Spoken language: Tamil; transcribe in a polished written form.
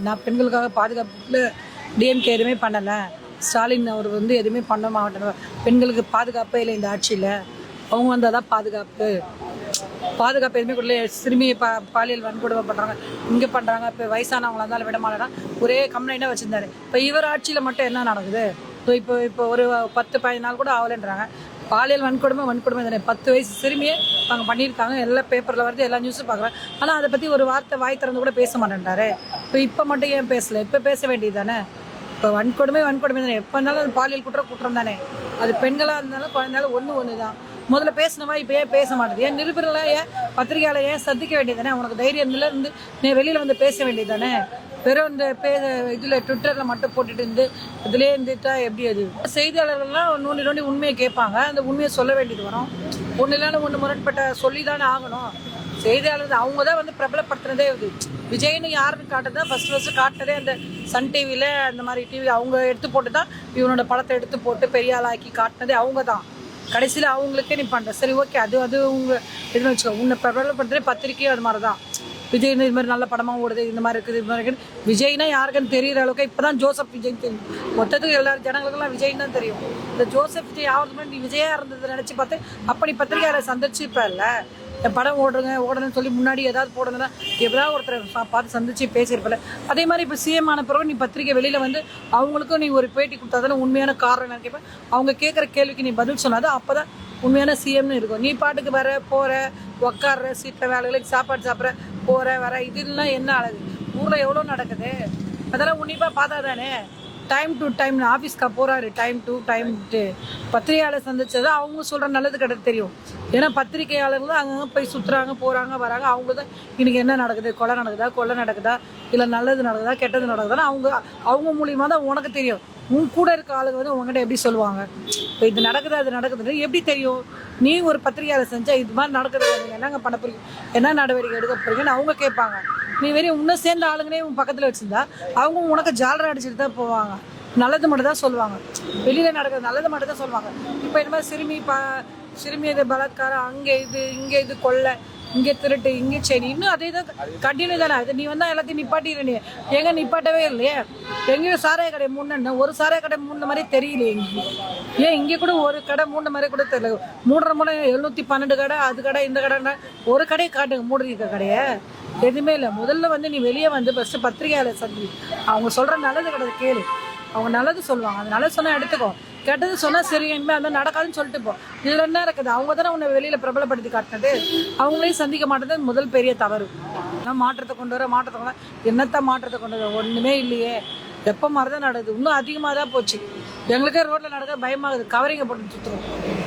நான் பெண்களுக்காக பாதுகாப்புல டிஎம்கே எதுவுமே பண்ணலை. ஸ்டாலின் அவர் வந்து எதுவுமே பண்ண மாட்டேன். பெண்களுக்கு பாதுகாப்பே இல்லை இந்த ஆட்சியில். அவங்க வந்தால் தான் பாதுகாப்பு எதுவுமே கொடுக்கல. சிறுமியை பாலியல் வன்கொடுமை பண்ணுறாங்க, இங்கே பண்ணுறாங்க. இப்போ வயசானவங்களா இருந்தாலும் விட மாட்டேன்னா ஒரே கம்ப்ளைண்ட்டாக வச்சுருந்தாரு. இப்போ இவர் ஆட்சியில் மட்டும் என்ன நடக்குது? இப்போ ஒரு 10-15 நாள் கூட ஆகலைன்றாங்க. பாலியல் வன்கொடுமை தானே. 10 வயசு சிறுமியை அவங்க பண்ணியிருக்காங்க. எல்லா பேப்பரில் வருது, எல்லா நியூஸும் பார்க்குறேன். ஆனால் அதை பற்றி ஒரு வார்த்தை வாய் திறந்து கூட பேச மாட்டேன்றாரு. இப்போ மட்டும் ஏன் பேசலை? இப்போ பேச வேண்டியது தானே. இப்போ வன்கொடுமை தானே. எப்போ இருந்தாலும் அது பாலியல் குற்றம் தானே. அது பெண்களாக இருந்தாலும் குழந்தைனாலும் ஒன்று தான். முதல்ல பேசினவா இப்போ ஏன் பேச மாட்டேது? ஏன் நிருபர்களாக ஏன் பத்திரிகையாளர் ஏன் சந்திக்க வேண்டியது தானே? உனக்கு தைரியம் இருந்து நீ வெளியில் வந்து பேச வேண்டியது தானே. வெறும் இந்த இதில் ட்விட்டரில் மட்டும் போட்டுட்டு இருந்து இதுலேயே இருந்துட்டா எப்படி? அது செய்தியாளர்கள்லாம் நோண்டி உண்மையை கேட்பாங்க. அந்த உண்மையை சொல்ல வேண்டியது வரும். ஒன்று இல்லைன்னு ஒன்று முரண்பட்ட சொல்லி தானே ஆகணும். செய்தியாளர் அவங்க தான் வந்து பிரபலப்படுத்துனதே இது. விஜய்னு யாருன்னு காட்டுறது தான் ஃபஸ்ட்டு காட்டினதே அந்த சன் டிவியில், அந்த மாதிரி டிவி அவங்க எடுத்து போட்டு தான் இவனோட படத்தை எடுத்து போட்டு பெரிய ஆளாக்கி காட்டினதே அவங்க தான். கடைசியில் அவங்களுக்கே நீ பண்ணுற சரி ஓகே, அது உங்கள் இதுன்னு வச்சுக்கோ. உன்னை பிரபலப்படுத்துறதே பத்திரிக்கையும் அது மாதிரி தான். விஜய் இது மாதிரி நல்ல படமாக ஓடுது, இந்த மாதிரி இருக்குது, இது மாதிரி இருக்குது. விஜய்னா யாருக்குன்னு தெரிகிற அளவுக்கு இப்போ தான் ஜோசப் விஜய்னு தெரியும். மொத்தத்துக்கு எல்லா ஜனங்களுக்கெல்லாம் விஜய்னு தான் தெரியும். இந்த ஜோசப் விஜய் ஆகிறதுக்கு நீ விஜயாக இருந்ததை நினச்சி பார்த்து அப்படி பத்திரிக்கையாளரை சந்திச்சிருப்பேன்ல. என் படம் ஓடுறேன்னு சொல்லி முன்னாடி ஏதாவது போடுங்கன்னா எப்படியாவது ஒருத்தரை பார்த்து சந்திச்சு பேசியிருப்பல. அதே மாதிரி இப்போ சிஎம் ஆன பிறகு நீ பத்திரிக்கை வெளியில் வந்து அவங்களுக்கும் நீ ஒரு பேட்டி கொடுத்தாதானே உண்மையான காரணம் என்ன கேட்பேன். அவங்க கேட்குற கேள்விக்கு நீ பதில் சொன்னாதான் அப்போ தான் உண்மையான சிஎம்னு இருக்கும். நீ பாட்டுக்கு வர போகிற உட்காடுற சீட்டில் வேலைகளுக்கு சாப்பாடு சாப்பிட்ற போகிற வர இதெல்லாம் என்ன அழகு? ஊரில் எவ்வளோ நடக்குது அதெல்லாம் உன்னிப்பாக பார்த்தா தானே. டைம் டு டைம் ஆஃபீஸ்க்கு போகிறாரு, டைம் டு டைம் பத்திரிகையாளர் சந்திச்சது அவங்க சொல்கிற நல்லது கிடையாது தெரியும். ஏன்னா பத்திரிகையாளர்கள் அங்கங்கே போய் சுற்றுறாங்க, போகிறாங்க, வராங்க. அவங்க தான் இன்றைக்கி என்ன நடக்குது, கொலை நடக்குதா இல்லை நல்லது நடக்குதா கெட்டது நடக்குதான்னு அவங்க மூலியமாக தான் உனக்கு தெரியும். உன் கூட இருக்க ஆளுங்க வந்து உங்ககிட்ட எப்படி சொல்லுவாங்க? இப்போ இது நடக்குது அது நடக்குதுன்னு எப்படி தெரியும்? நீ ஒரு பத்திரிகையாளர் செஞ்சால் இது மாதிரி நடக்குது, நீங்கள் என்னங்க பண்ண போறீங்க, என்ன நடவடிக்கை எடுக்க போறீங்கன்னு அவங்க கேட்பாங்க. நீ வெறும் உன்னை சேர்ந்த ஆளுங்களே உன் பக்கத்தில் வச்சுருந்தா அவங்க உனக்கு ஜாலரை அடிச்சுட்டு தான் போவாங்க. நல்லது மட்டும் தான் சொல்லுவாங்க, வெளியில் நடக்கிறது நல்லது மட்டும் தான் சொல்லுவாங்க. இப்போ இந்த மாதிரி சிறுமி இது பலாத்காரம், அங்கே இங்கே இது கொள்ளை, இங்கே திருட்டு, இங்கே சரி, இன்னும் அதே தான் கண்டினியூ தானே. அது நீ வந்தால் எல்லாத்தையும் நிப்பாட்டிடுற. நீ எங்கே நிப்பாட்டவே இல்லையே. எங்கேயும் சாராய கடை மூணு, ஒரு சாராய கடை மூணு மாதிரி தெரியலையே எங்கேயும். ஏன் இங்கே கூட ஒரு கடை மூணு மாதிரி கூட தெரியல. 712 கடை, அது கடை இந்த கடை, ஒரு கடையை காட்டுங்க மூடி இருக்க கடையை. எதுவுமே இல்லை. முதல்ல வந்து நீ வெளியே வந்து ஃபஸ்ட்டு பத்திரிகையாளர் சந்தி அவங்க சொல்கிற நல்லது கிடையாது கேளு. அவங்க நல்லது சொல்லுவாங்க, அது நல்லது சொன்னால் எடுத்துக்கோ, கெட்டது சொன்னால் சரி இனிமேல் அந்த நடக்காதுன்னு சொல்லிட்டு போ. இதில் என்ன இருக்குது? அவங்க தானே உன்னை வெளியில் பிரபலப்படுத்தி காட்டினது. அவங்களையும் சந்திக்க மாட்டேது முதல் பெரிய தவறு. ஆனால் மாற்றத்தை கொண்டு வர என்னத்தான் மாற்றத்தை கொண்டு வர? ஒன்றுமே இல்லையே. எப்போ மாதிரி தான் நடக்குது, இன்னும் அதிகமாக தான் போச்சு. எங்களுக்கே ரோட்டில் நடக்க பயமாகுது. கவரிங்கை போட்டு சுற்றுறோம்.